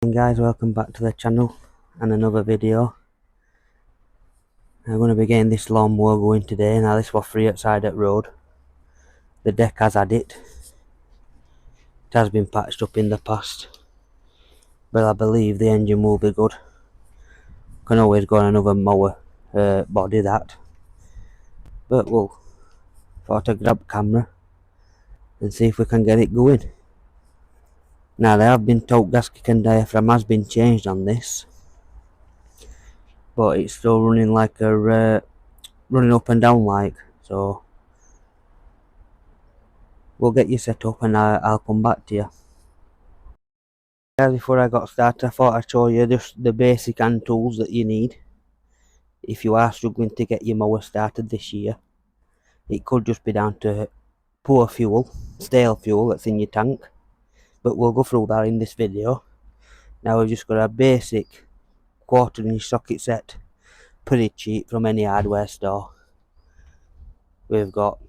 And guys, welcome back to the channel and another video. I'm going to be getting this lawnmower going today. Now this was free outside at road. The deck has had it. It has been patched up in the past, but I believe the engine will be good. Can always go on another mower body that, but we'll thought I'd grab camera and see if we can get it going. Now they have been told gasket and diaphragm has been changed on this, but it's still running like a running up and down like, so we'll get you set up and I'll come back to you. Guys, before I got started, I thought I'd show you just the basic hand tools that you need if you are struggling to get your mower started this year. It could just be down to poor fuel, stale fuel that's in your tank, but we'll go through that in this video. Now we've just got a basic 1/4 inch socket set, pretty cheap from any hardware store. We've got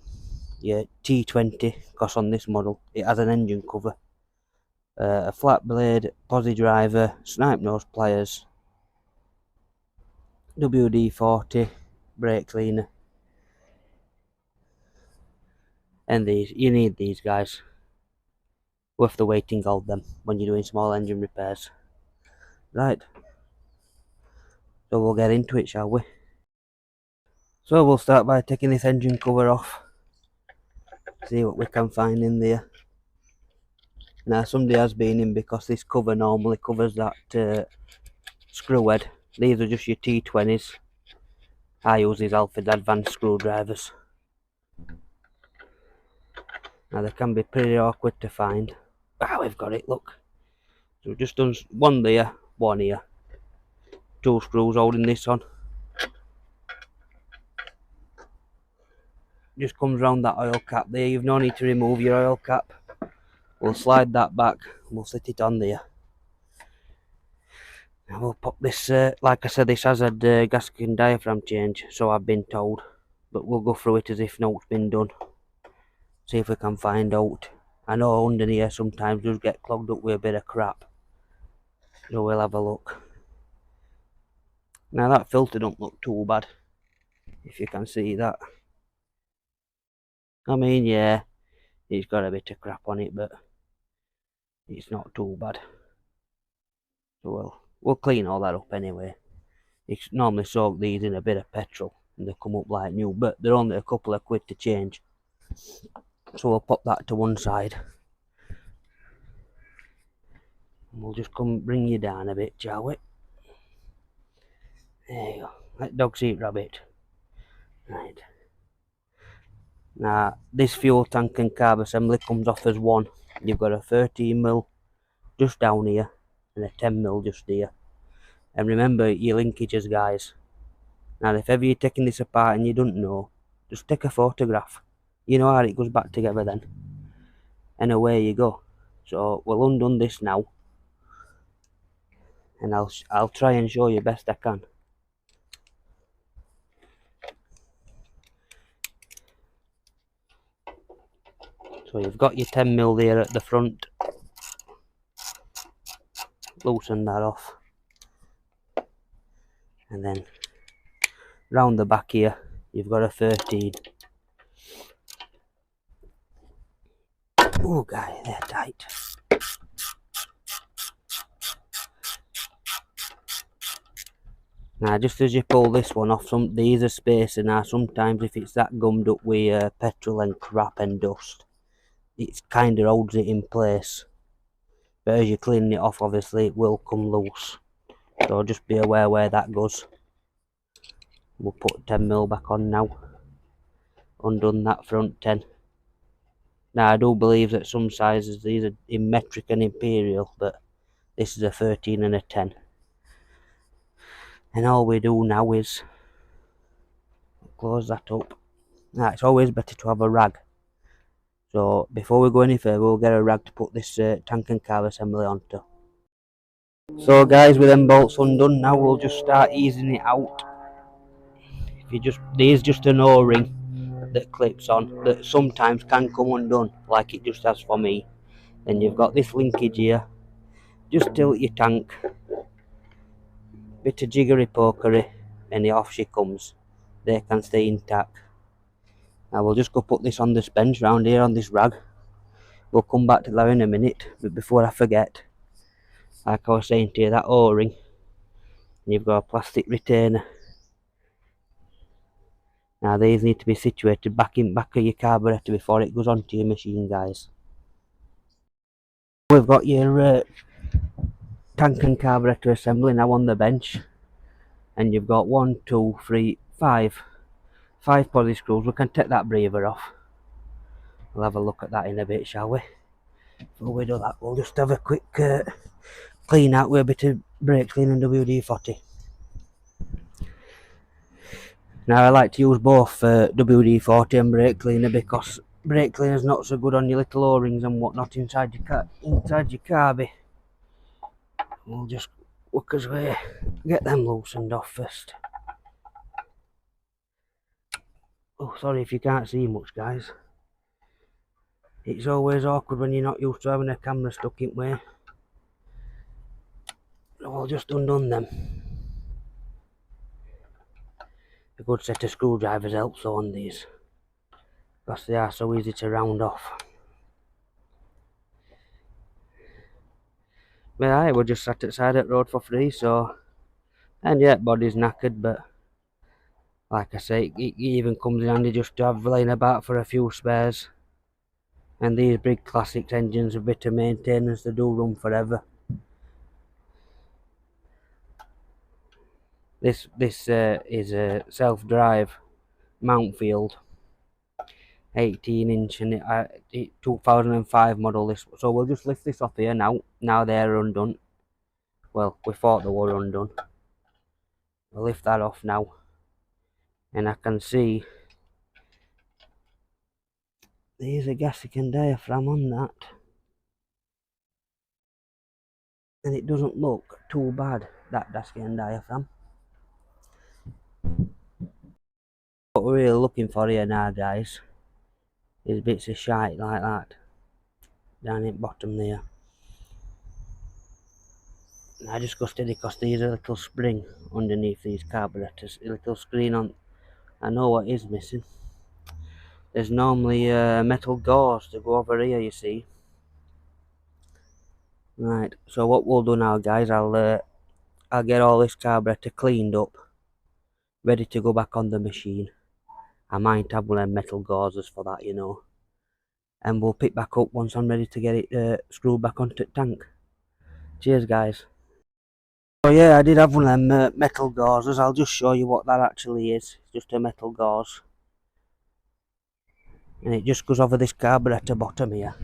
your T20, because on this model it has an engine cover, a flat blade, posi driver, snipe nose pliers, WD-40 brake cleaner, and these. You need these guys, worth the weight in gold them when you're doing small engine repairs. Right, so we'll get into it, shall we? So we'll start by taking this engine cover off, see what we can find in there. Now somebody has been in, because this cover normally covers that screw head. These are just your T20s. I use these Alfred advanced screwdrivers. Now they can be pretty awkward to find. Ah, we've got it, look. So we've just done one there, one here. 2 screws holding this on. Just comes round that oil cap there. You've no need to remove your oil cap. We'll slide that back, we'll sit it on there. Now we'll pop this, like I said, this has had gasket and diaphragm change, so I've been told, but we'll go through it as if no's been done. See if we can find out. I know under here sometimes does get clogged up with a bit of crap, so we'll have a look. Now that filter don't look too bad, if you can see that. I mean, yeah, it's got a bit of crap on it, but it's not too bad. So we'll clean all that up anyway. You normally soak these in a bit of petrol and they come up like new, but they're only a couple of quid to change. So we'll pop that to one side. And we'll just come bring you down a bit, shall we? There you go. Let dogs eat rabbit. Right. Now this fuel tank and carb assembly comes off as one. You've got a 13mm just down here and a 10mm just here. And remember your linkages, guys. Now if ever you're taking this apart and you don't know, just take a photograph. You know how it goes back together then. And away you go. So we'll undo this now, and I'll try and show you best I can. So you've got your 10mm there at the front. Loosen that off, and then round the back here you've got a 13. Oh guy, they're tight. Now just as you pull this one off, these are spacer. Now sometimes if it's that gummed up with petrol and crap and dust, it kind of holds it in place, but as you're cleaning it off obviously it will come loose, so just be aware where that goes. We'll put 10mm back on now. Undone that front 10. Now I do believe that some sizes, these are in metric and imperial, but this is a 13 and a 10. And all we do now is close that up. Now it's always better to have a rag. So before we go any further, we'll get a rag to put this tank and carb assembly onto. So guys, with them bolts undone, now we'll just start easing it out. There's just an O-ring that clips on that sometimes can come undone, like it just has for me. Then you've got this linkage here, just tilt your tank, bit of jiggery pokery, and off she comes. They can stay intact. Now we'll just go put this on this bench round here on this rag. We'll come back to that in a minute, but before I forget, like I was saying to you, that O-ring, and you've got a plastic retainer. Now these need to be situated back of your carburetor before it goes onto your machine, guys. We've got your tank and carburetor assembly now on the bench, and you've got 1, 2, 3, 5 poly screws. We can take that breather off. We'll have a look at that in a bit, shall we? Before we do that, we'll just have a quick clean out with a bit of brake clean and WD-40. Now I like to use both WD-40 and brake cleaner, because brake cleaner is not so good on your little O-rings and whatnot inside your carby. We'll just work as way, get them loosened off first. Oh, sorry if you can't see much, guys. It's always awkward when you're not used to having a camera stuck in way. So we'll just undone them. A good set of screwdrivers helps on these, because they are so easy to round off. But aye, we're just sat outside at road for free, so, and yeah, body's knackered, but like I say, it even comes in handy just to have laying about for a few spares. And these big classics engines, a bit of maintenance, they do run forever. This is a self-drive Mountfield 18-inch, and 2005 model. This, so we'll just lift this off here now. Now they're undone. Well, we thought they were undone. We'll lift that off now, and I can see there's a gasket and diaphragm on that, and it doesn't look too bad, that gasket and diaphragm. What we're really looking for here now, guys, is bits of shite like that down at the bottom there. And I just go steady, because there's a little spring underneath these carburetors, a little screen on. I know what is missing. There's normally metal gauze to go over here, you see. Right, so what we'll do now, guys, I'll get all this carburetor cleaned up, ready to go back on the machine. I might have one of them metal gauzes for that, you know. And we'll pick back up once I'm ready to get it screwed back onto the tank. Cheers, guys. So yeah, I did have one of them metal gauzes. I'll just show you what that actually is. It's just a metal gauze, and it just goes over this carburetor bottom here.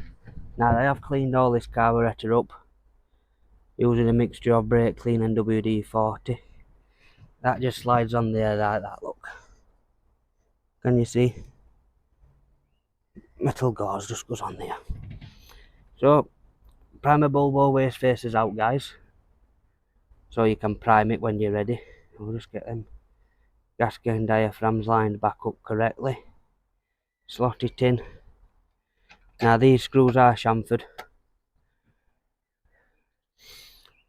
Now I have cleaned all this carburetor up using a mixture of brake clean and WD-40. That just slides on there like that, look. Can you see? Metal gauze just goes on there. So, primer bulb always faces out, guys. So you can prime it when you're ready. We'll just get them gasket and diaphragms lined back up correctly. Slot it in. Now these screws are chamfered,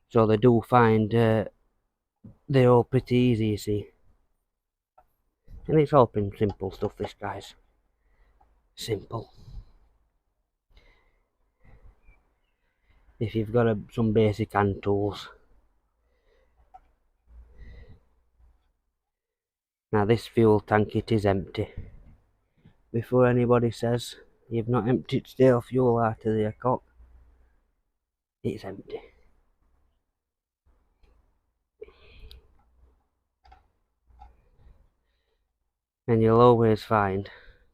so they do find they're all pretty easy, you see. And it's all pretty simple stuff, this, guys. Simple. If you've got some basic hand tools. Now this fuel tank, it is empty. Before anybody says you've not emptied stale fuel out of the cock, it's empty. And you'll always find,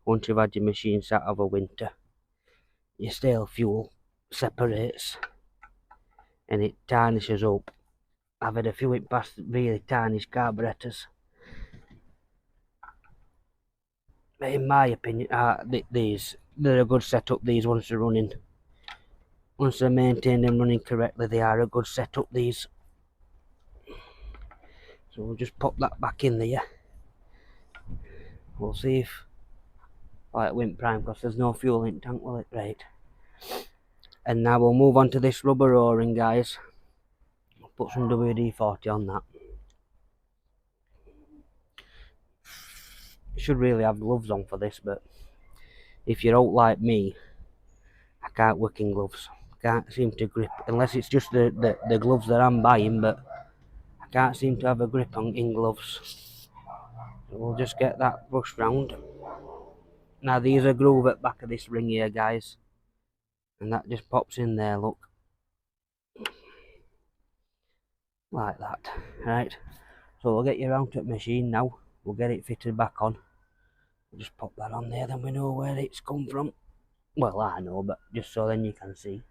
once you've had your machine sat over winter, your stale fuel separates and it tarnishes up. I've had a few in past really tarnished carburetors. But in my opinion, they're a good setup, these once they're running. Once they're maintained and running correctly, they are a good setup, these. So we'll just pop that back in there. We'll see if it went prime, because there's no fuel in the tank, will it? Right. And now we'll move on to this rubber O-ring, guys. put some WD-40 on that. You should really have gloves on for this, but if you're out like me, I can't work in gloves. Can't seem to grip, unless it's just the gloves that I'm buying, but I can't seem to have a grip on in gloves. So we'll just get that brushed round. Now there's a groove at the back of this ring here, guys, and that just pops in there, look, like that. Right, so we'll get you round to the machine now. We'll get it fitted back on. We'll just pop that on there, then we know where it's come from. Well, I know, but just so then you can see.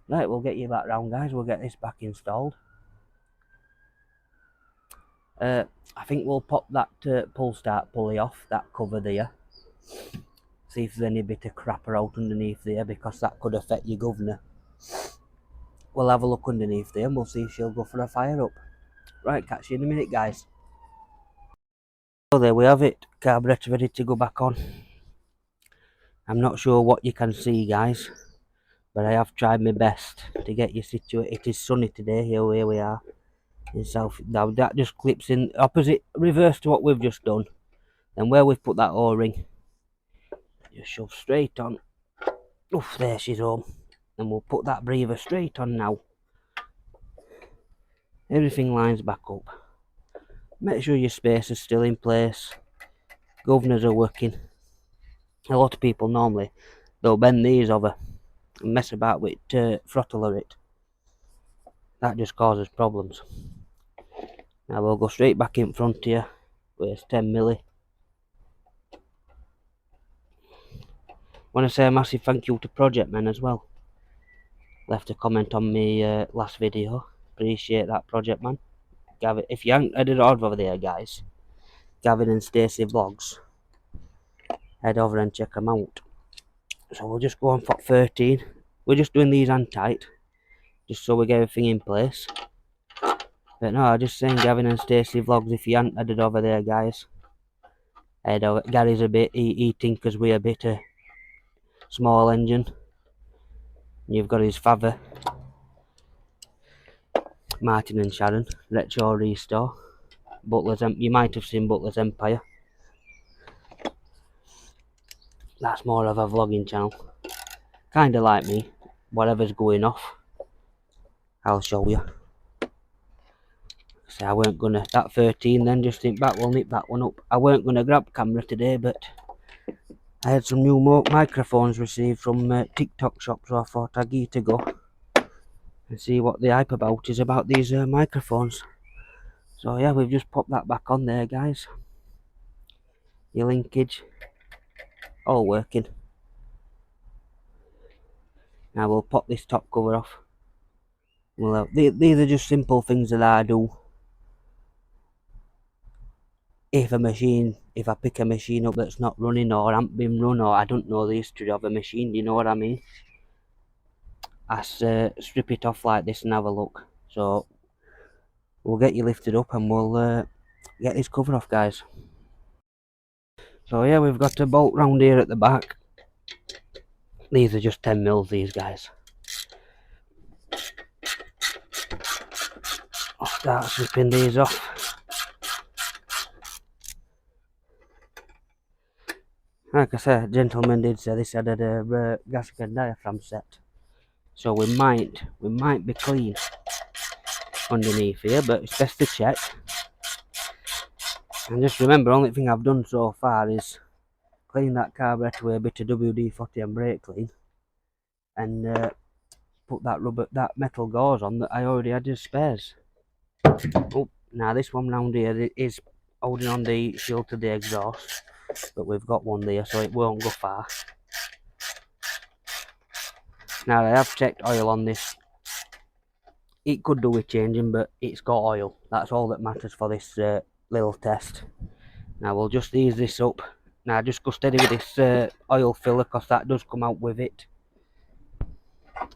Right, we'll get you back round, guys. We'll get this back installed. I think we'll pop that pull start pulley off, that cover there. See if there's any bit of crapper out underneath there, because that could affect your governor. We'll have a look underneath there and we'll see if she'll go for a fire up. Right, catch you in a minute, guys. So there we have it, carburetor ready to go back on. I'm not sure what you can see, guys, but I have tried my best to get you situated. It is sunny today here where we are in South. Now that just clips in opposite, reverse to what we've just done. Then where we've put that O-ring, just shove straight on. Oof, there she's home. And we'll put that breather straight on now. Everything lines back up. Make sure your space is still in place. Governors are working. A lot of people normally, they'll bend these over and mess about with throttle or it. That just causes problems. Now we'll go straight back in front here. Where's 10 milli. Want to say a massive thank you to Project Men as well. Left a comment on me last video. Appreciate that, Project Man. Gavin, if you haven't headed over there, guys, Gavin and Stacey vlogs, head over and check them out. So we'll just go on for 13. We're just doing these hand tight, just so we get everything in place. But no, I'm just saying Gavin and Stacey vlogs, if you haven't headed over there, guys, head over. Gary's a bit, he tinkers with a bit of small engine. You've got his father, Martin and Sharon, Retro Restore. Butler's, you might have seen Butler's Empire. That's more of a vlogging channel. Kinda like me. Whatever's going off, I'll show you. So I weren't gonna, that 13 then, just think back, we'll nip that one up. I weren't gonna grab camera today, but I had some new microphones received from TikTok shop, so I thought I'd give it a go and see what the hype about is about these microphones. So yeah, we've just popped that back on there, guys. Your linkage, all working. Now we'll pop this top cover off. Well, these are just simple things that I do. If I pick a machine up that's not running or hasn't been run, or I don't know the history of a machine, you know what I mean? I strip it off like this and have a look. So we'll get you lifted up and we'll get this cover off, guys. So yeah, we've got a bolt round here at the back. These are just 10 mils, these guys. I'll start stripping these off. Like I said, gentleman did say this had a gasket and diaphragm set, so we might be clean underneath here, but it's best to check. And just remember, only thing I've done so far is clean that carburetor with a bit of WD-40 and brake clean, and put that metal gauze on that I already had as spares. Oh, now this one round here is holding on the shield to the exhaust, but we've got one there, so it won't go far. Now I have checked oil on this. It could do with changing, but it's got oil. That's all that matters for this little test. Now we'll just ease this up. Now just go steady with this oil filler, because that does come out with it.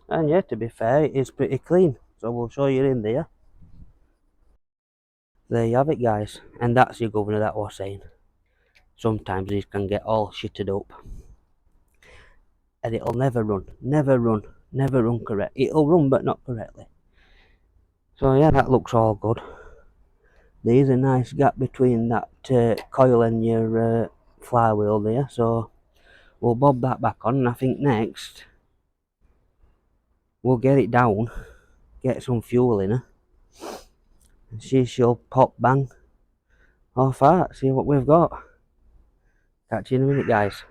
And yeah, to be fair, it is pretty clean. So we'll show you in there. There you have it, guys. And that's your governor that was saying. Sometimes these can get all shitted up. And it'll never run correct. It'll run, but not correctly. So yeah, that looks all good. There's a nice gap between that coil and your flywheel there, so we'll bob that back on, and I think next we'll get it down, get some fuel in her, and she'll pop bang off that, see what we've got. Catch you in a minute, guys.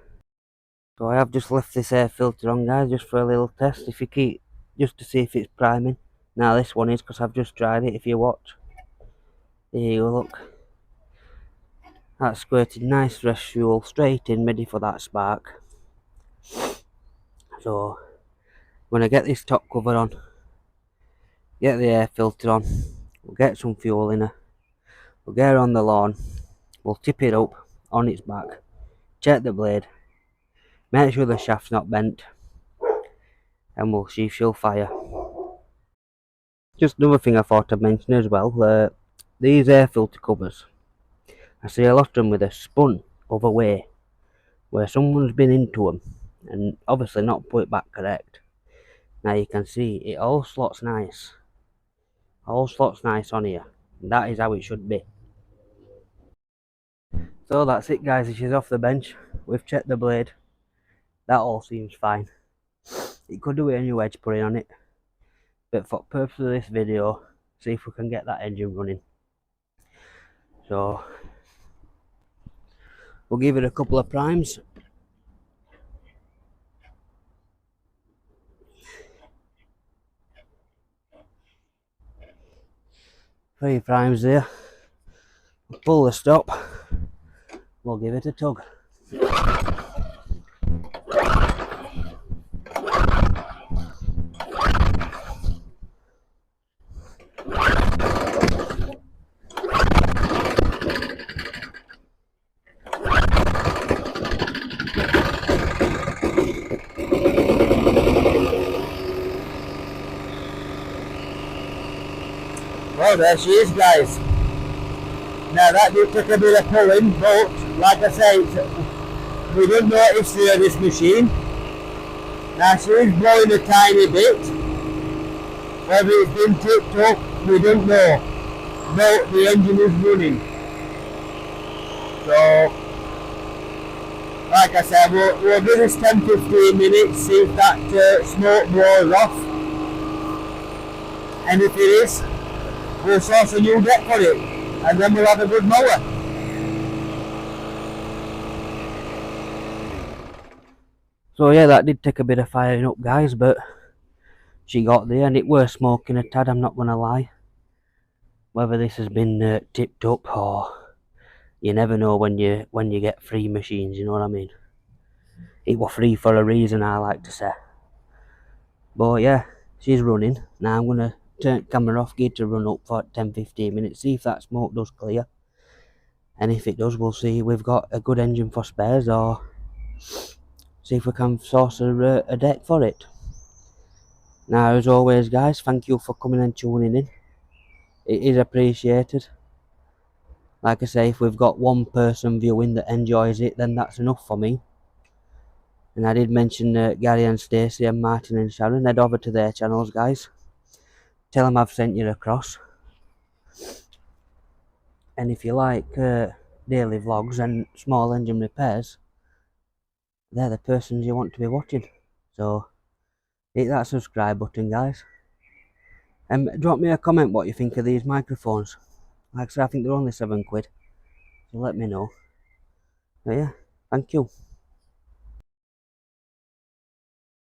So I have just left this air filter on, guys, just for a little test, if you keep, just to see if it's priming. Now this one is, because I've just tried it, if you watch. There you go, look. That's squirted nice fresh fuel straight in, ready for that spark. So when I get this top cover on, get the air filter on, we'll get some fuel in her, we'll get her on the lawn, we'll tip it up on its back, check the blade, make sure the shaft's not bent, and we'll see if she'll fire. Just another thing I thought I'd mention as well, these air filter covers, I see a lot of them with a spun other way, where someone's been into them and obviously not put it back correct. Now you can see it all slots nice on here, and that is how it should be. So that's it, guys. She's off the bench, we've checked the blade, that all seems fine. It could do with a new edge putting on it, but for the purpose of this video, see if we can get that engine running. So we'll give it a couple of primes. 3 primes there. We'll pull the stop, we'll give it a tug. Well, there she is, guys. Now that did take a bit of pulling, but like I say, we didn't notice this machine. Now she is blowing a tiny bit. Whether it's been tipped up, we don't know. But the engine is running. So, like I said, we'll give this 10-15 minutes, see if that smoke blows off. And if it is, we'll source a new deck for it, and then we'll have a good mower. So yeah, that did take a bit of firing up, guys, but she got there, and it were smoking a tad, I'm not gonna lie. Whether this has been tipped up, or you never know when you get free machines, you know what I mean. It was free for a reason, I like to say. But yeah, she's running. Now I'm gonna turn the camera off, get to run up for 10-15 minutes, see if that smoke does clear, and if it does, we'll see we've got a good engine for spares, or see if we can source a deck for it. Now as always, guys, thank you for coming and tuning in, it is appreciated. Like I say, if we've got one person viewing that enjoys it, then that's enough for me. And I did mention Gary and Stacey and Martin and Sharon. Head over to their channels, guys, tell them I've sent you across. And if you like daily vlogs and small engine repairs, they're the persons you want to be watching. So hit that subscribe button, guys, and drop me a comment what you think of these microphones. Like I said, I think they're only £7, so let me know. But yeah, thank you.